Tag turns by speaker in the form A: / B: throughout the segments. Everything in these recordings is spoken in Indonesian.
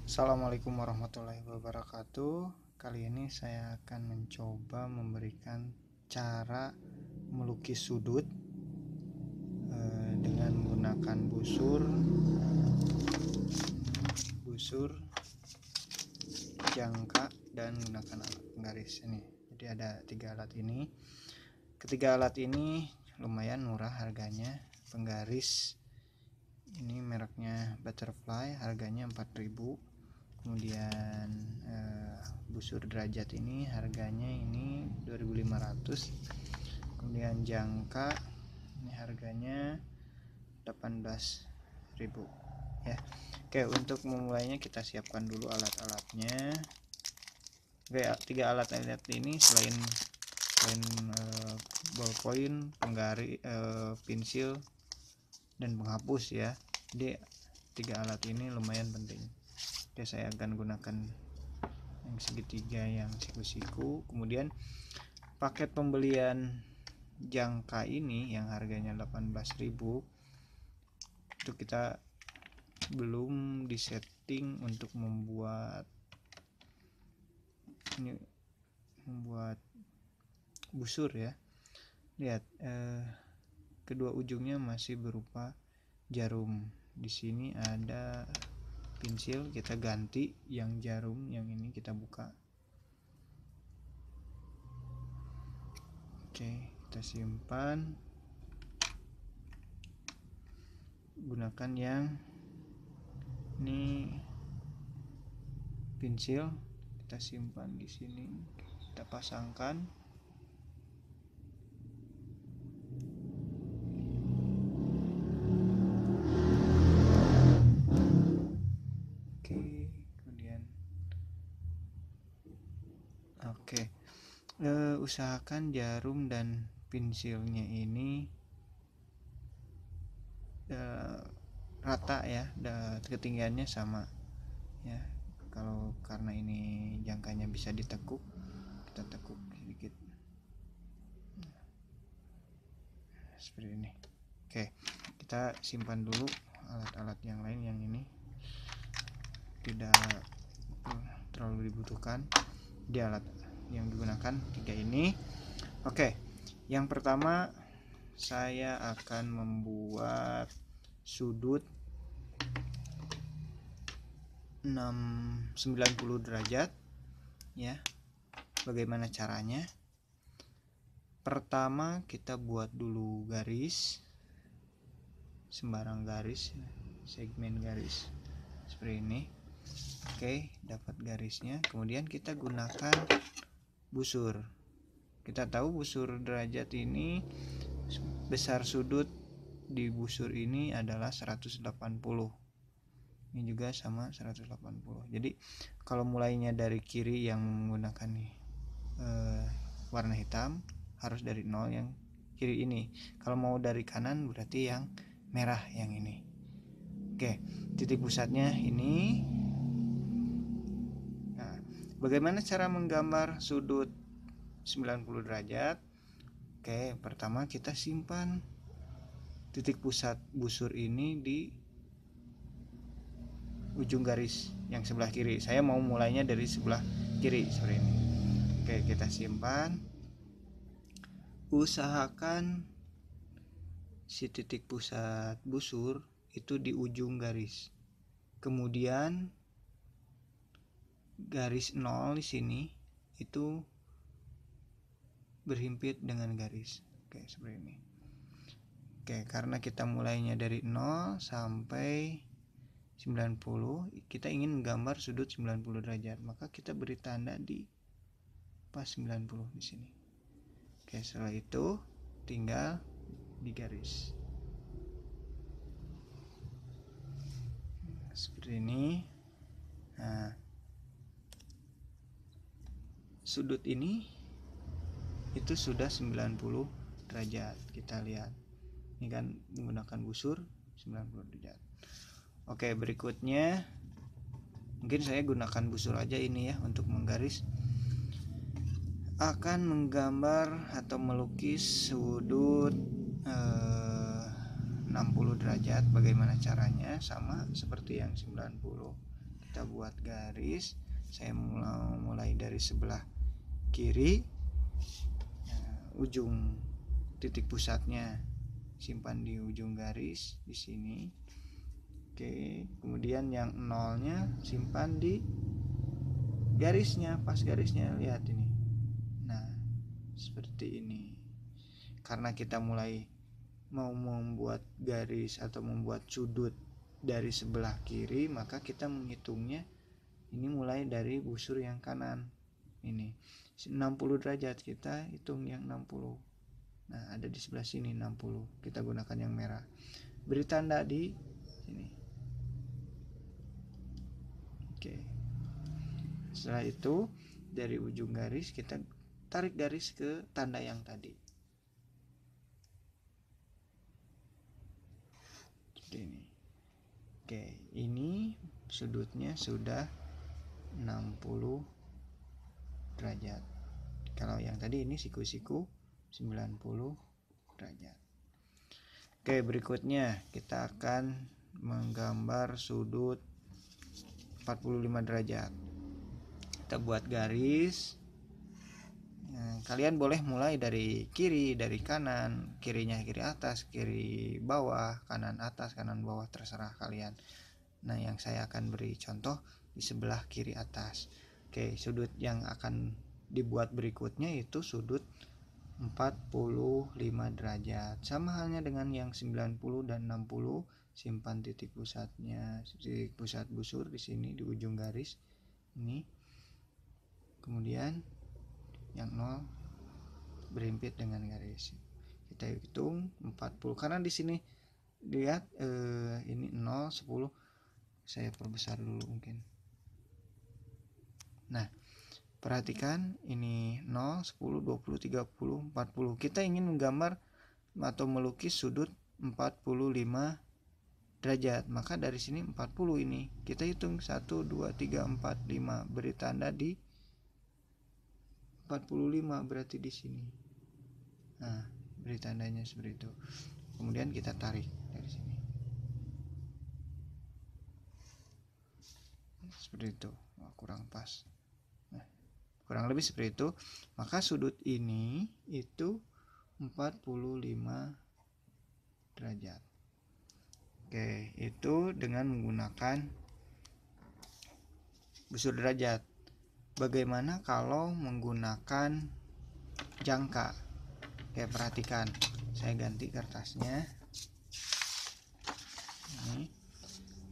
A: Assalamualaikum warahmatullahi wabarakatuh. Kali ini saya akan mencoba memberikan cara melukis sudut dengan menggunakan busur, jangka, dan menggunakan alat penggaris ini. Jadi ada 3 alat ini. Ketiga alat ini lumayan murah harganya. Penggaris ini mereknya Butterfly, harganya 4.000. Kemudian busur derajat ini harganya ini 2.500. Kemudian jangka ini harganya 18.000 ya. Oke, untuk memulainya kita siapkan dulu alat-alatnya. Oke, 3 alat ini selain ballpoint, penggaris, pensil, dan penghapus ya. Jadi 3 alat ini lumayan penting. Oke, saya akan gunakan yang segitiga, yang siku-siku. Kemudian paket pembelian jangka ini yang harganya 18.000 itu kita belum disetting untuk membuat busur ya. Lihat, kedua ujungnya masih berupa jarum. Di sini ada pensil, kita ganti yang jarum, yang ini kita buka. Oke, kita simpan. Gunakan yang ini pensil, kita simpan di sini, kita pasangkan. Oke, usahakan jarum dan pensilnya ini rata ya, ketinggiannya sama ya. Kalau karena ini jangkanya bisa ditekuk, kita tekuk sedikit seperti ini. Oke, kita simpan dulu alat-alat yang lain, yang ini tidak terlalu dibutuhkan. Di alat yang digunakan 3 ini. Oke, yang pertama saya akan membuat sudut 90 derajat ya. Bagaimana caranya? Pertama kita buat dulu garis, sembarang garis, segmen garis seperti ini. Oke, dapat garisnya. Kemudian kita gunakan busur. Kita tahu busur derajat ini, besar sudut di busur ini adalah 180. Ini juga sama 180. Jadi kalau mulainya dari kiri yang menggunakan warna hitam, harus dari 0 yang kiri ini. Kalau mau dari kanan berarti yang merah, yang ini. Oke, titik pusatnya ini. Nah, bagaimana cara menggambar sudut 90 derajat? Oke, pertama kita simpan titik pusat busur ini di ujung garis yang sebelah kiri. Saya mau mulainya dari sebelah kiri seperti ini. Oke, kita simpan. Usahakan si titik pusat busur itu di ujung garis. Kemudian garis 0 di sini itu berhimpit dengan garis. Oke, seperti ini. Oke, karena kita mulainya dari 0 sampai 90, kita ingin menggambar sudut 90 derajat, maka kita beri tanda di pas 90 di sini. Oke, setelah itu tinggal digaris seperti ini. Nah, sudut ini itu sudah 90 derajat. Kita lihat, ini kan menggunakan busur 90 derajat. Oke, berikutnya mungkin saya gunakan busur aja ini ya untuk menggaris. Akan menggambar atau melukis sudut 60 derajat. Bagaimana caranya? Sama seperti yang 90. kita buat garis. Saya mulai dari sebelah kiri, ujung titik pusatnya simpan di ujung garis di sini. Oke, kemudian yang nolnya simpan di garisnya, pas garisnya, lihat ini. Nah, seperti ini. Karena kita mulai mau membuat garis atau membuat sudut dari sebelah kiri, maka kita menghitungnya ini mulai dari busur yang kanan. Ini 60 derajat, kita hitung yang 60. Nah, ada di sebelah sini 60. Kita gunakan yang merah. Beri tanda di sini. Oke. Setelah itu dari ujung garis kita tarik garis ke tanda yang tadi. Seperti ini. Oke, ini sudutnya sudah 60 derajat. Kalau yang tadi ini siku-siku 90 derajat. Oke, berikutnya kita akan menggambar sudut 45 derajat. Kita buat garis. Kalian boleh mulai dari kiri, dari kanan, kirinya kiri atas, kiri bawah, kanan atas, kanan bawah, terserah kalian. Nah, yang saya akan beri contoh di sebelah kiri atas. Oke, sudut yang akan dibuat berikutnya itu sudut 45 derajat. Sama halnya dengan yang 90 dan 60, simpan titik pusatnya, titik pusat busur di sini di ujung garis ini. Kemudian yang 0 berhimpit dengan garis. Kita hitung 40 karena di sini lihat ini 0, 10. Saya perbesar dulu mungkin. Nah, perhatikan ini 0, 10, 20, 30, 40. Kita ingin menggambar atau melukis sudut 45 derajat. Maka dari sini 40 ini kita hitung 1, 2, 3, 4, 5. Beri tanda di 45 berarti di sini. Nah, beri tandanya seperti itu. Kemudian kita tarik dari sini. Seperti itu. Kurang pas. Nah, kurang lebih seperti itu. Maka sudut ini itu 45 derajat. Oke, itu dengan menggunakan busur derajat. Bagaimana kalau menggunakan jangka? Oke, perhatikan. Saya ganti kertasnya. Ini.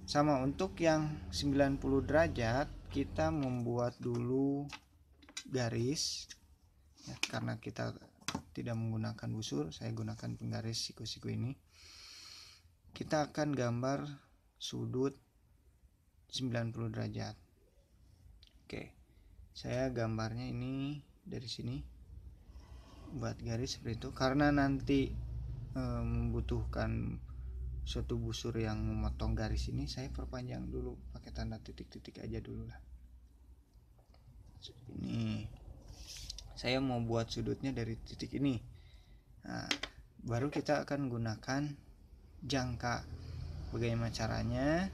A: Sama untuk yang 90 derajat, kita membuat dulu garis. Ya, karena kita tidak menggunakan busur, saya gunakan penggaris siku-siku ini. Kita akan gambar sudut 90 derajat. Oke. Saya gambarnya ini dari sini, buat garis seperti itu karena nanti membutuhkan suatu busur yang memotong garis ini. Saya perpanjang dulu pakai tanda titik-titik aja dulu lah. Ini saya mau buat sudutnya dari titik ini. Nah, baru kita akan gunakan jangka. Bagaimana caranya?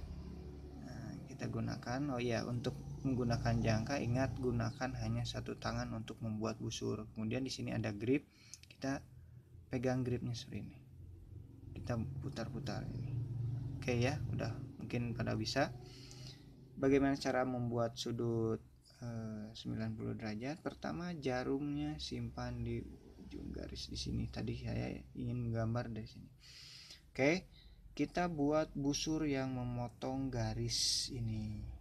A: Nah, kita gunakan, untuk menggunakan jangka, ingat gunakan hanya satu tangan untuk membuat busur. Kemudian di sini ada grip, kita pegang gripnya seperti ini. Kita putar-putar ini. Oke ya, udah mungkin pada bisa. Bagaimana cara membuat sudut 90 derajat? Pertama, jarumnya simpan di ujung garis di sini. Tadi saya ingin menggambar dari sini. Oke, kita buat busur yang memotong garis ini.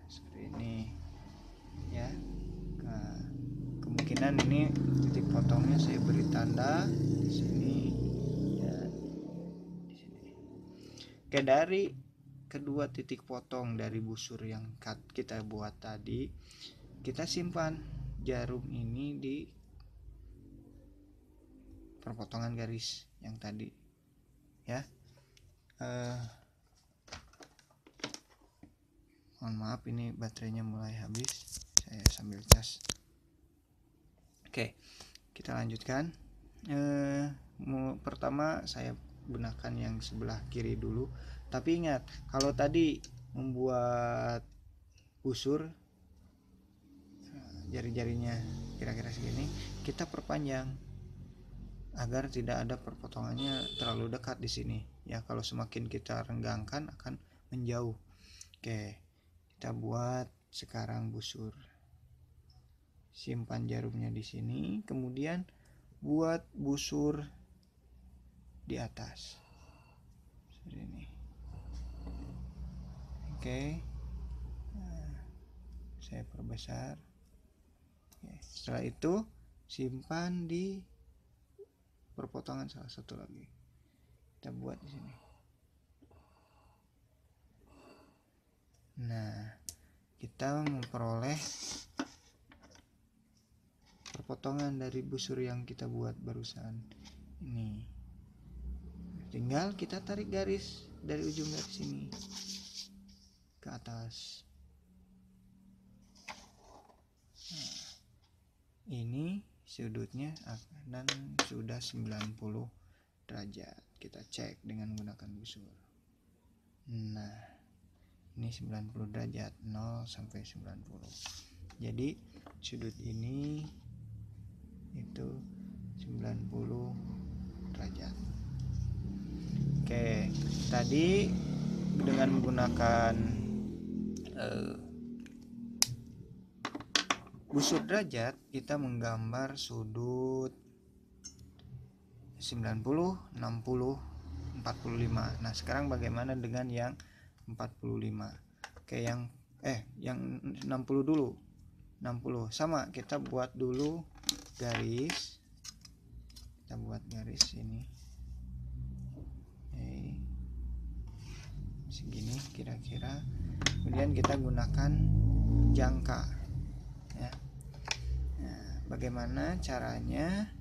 A: Seperti ini ya. Nah, kemungkinan ini titik potongnya saya beri tanda di sini dan di sini. Oke, dari kedua titik potong dari busur yang kita buat tadi, kita simpan jarum ini di perpotongan garis yang tadi ya. Mohon maaf, ini baterainya mulai habis, saya sambil cas. Oke, kita lanjutkan. Pertama saya gunakan yang sebelah kiri dulu. Tapi ingat, kalau tadi membuat busur jari-jarinya kira-kira segini, kita perpanjang agar tidak ada perpotongannya terlalu dekat di sini ya. Kalau semakin kita renggangkan akan menjauh. Oke, kita buat sekarang busur. Simpan jarumnya di sini, kemudian buat busur di atas seperti ini. Oke, nah, saya perbesar. Oke, setelah itu simpan di perpotongan salah satu lagi, kita buat di sini. Nah, kita memperoleh perpotongan dari busur yang kita buat barusan ini. Tinggal kita tarik garis dari ujung garis ini ke atas. Nah, ini sudutnya dan sudah 90 derajat. Kita cek dengan menggunakan busur. Nah, ini 90 derajat, 0 sampai 90. Jadi sudut ini itu 90 derajat. Oke, tadi dengan menggunakan busur derajat kita menggambar sudut 90, 60, 45. Nah, sekarang bagaimana dengan yang 45? Oke, yang 60 dulu. 60 sama, kita buat dulu garis. Kita buat garis ini. Oke. Segini kira-kira. Kemudian kita gunakan jangka. Ya. Nah, bagaimana caranya?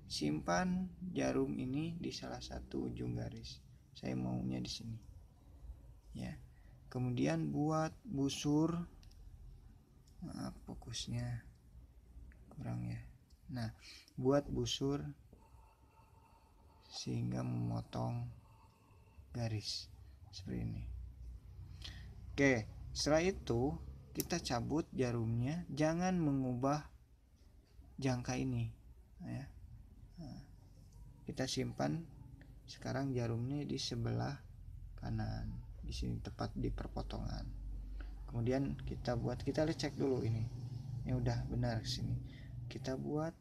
A: Simpan jarum ini di salah satu ujung garis. Saya maunya di sini. Ya. Kemudian buat busur. Fokusnya kurang ya. Nah, buat busur sehingga memotong garis seperti ini. Oke, setelah itu kita cabut jarumnya, jangan mengubah jangka ini ya. Nah, kita simpan sekarang jarumnya di sebelah kanan, di sini tepat di perpotongan. Kemudian kita cek dulu ini udah benar sini. Kita buat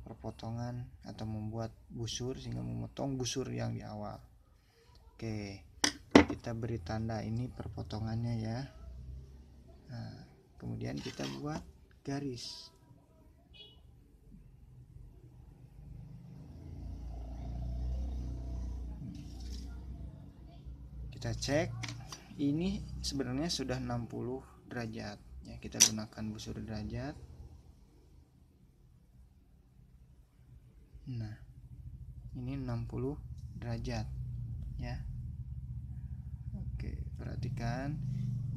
A: perpotongan atau membuat busur sehingga memotong busur yang di awal. Oke, kita beri tanda ini perpotongannya ya. Nah, kemudian kita buat garis. Kita cek, ini sebenarnya sudah 60 derajat ya. Kita gunakan busur derajat. Nah, ini 60 derajat ya. Oke, perhatikan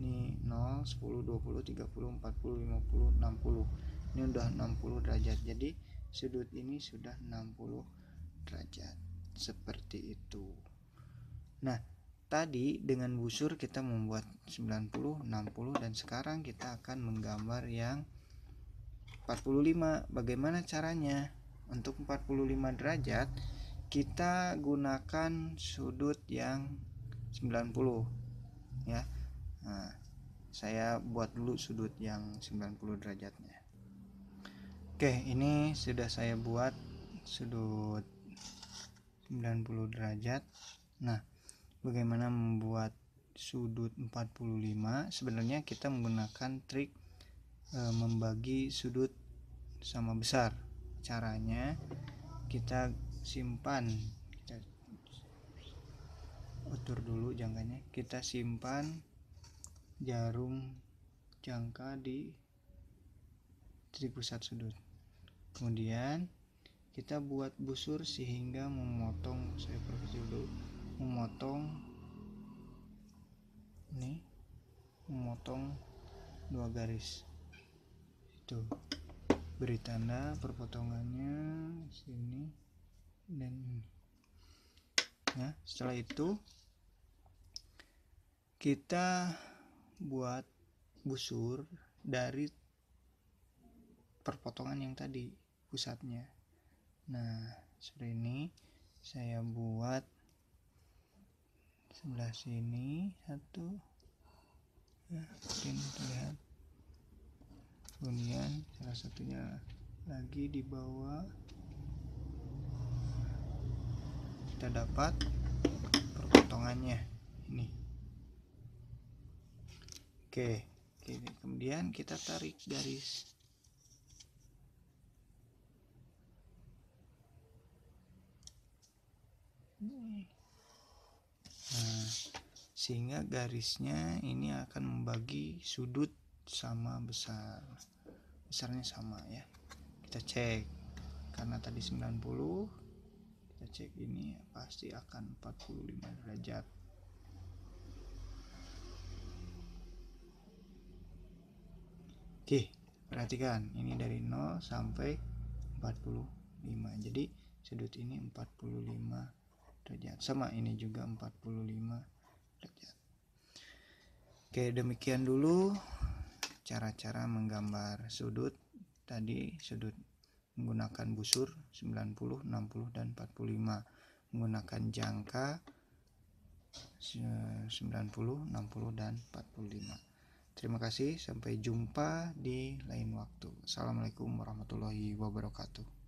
A: ini 0, 10, 20, 30, 40, 50, 60. Ini udah 60 derajat. Jadi sudut ini sudah 60 derajat. Seperti itu. Nah, tadi dengan busur kita membuat 90, 60 dan sekarang kita akan menggambar yang 45. Bagaimana caranya? Untuk 45 derajat kita gunakan sudut yang 90 ya. Nah, saya buat dulu sudut yang 90 derajatnya. Oke, ini sudah saya buat sudut 90 derajat. Nah, bagaimana membuat sudut 45? Sebenarnya kita menggunakan trik membagi sudut sama besar. Caranya kita simpan, kita atur dulu jangkanya, kita simpan jarum jangka di titik pusat sudut. Kemudian kita buat busur sehingga memotong, saya perkecil dulu, memotong ini, memotong 2 garis itu. Beri tanda perpotongannya sini dan ini. Nah, setelah itu kita buat busur dari perpotongan yang tadi pusatnya. Nah, seperti ini saya buat sebelah sini satu, nah, mungkin terlihat. Kemudian salah satunya lagi di bawah, kita dapat perpotongannya ini. Oke, kemudian kita tarik garis. Nah, sehingga garisnya ini akan membagi sudut sama besarnya sama ya. Kita cek, karena tadi 90, kita cek ini pasti akan 45 derajat. Oke, perhatikan ini dari 0 sampai 45, jadi sudut ini 45 derajat, sama ini juga 45 derajat. Oke, demikian dulu cara-cara menggambar sudut. Tadi sudut menggunakan busur 90, 60, dan 45, menggunakan jangka 90, 60, dan 45. Terima kasih, sampai jumpa di lain waktu. Assalamualaikum warahmatullahi wabarakatuh.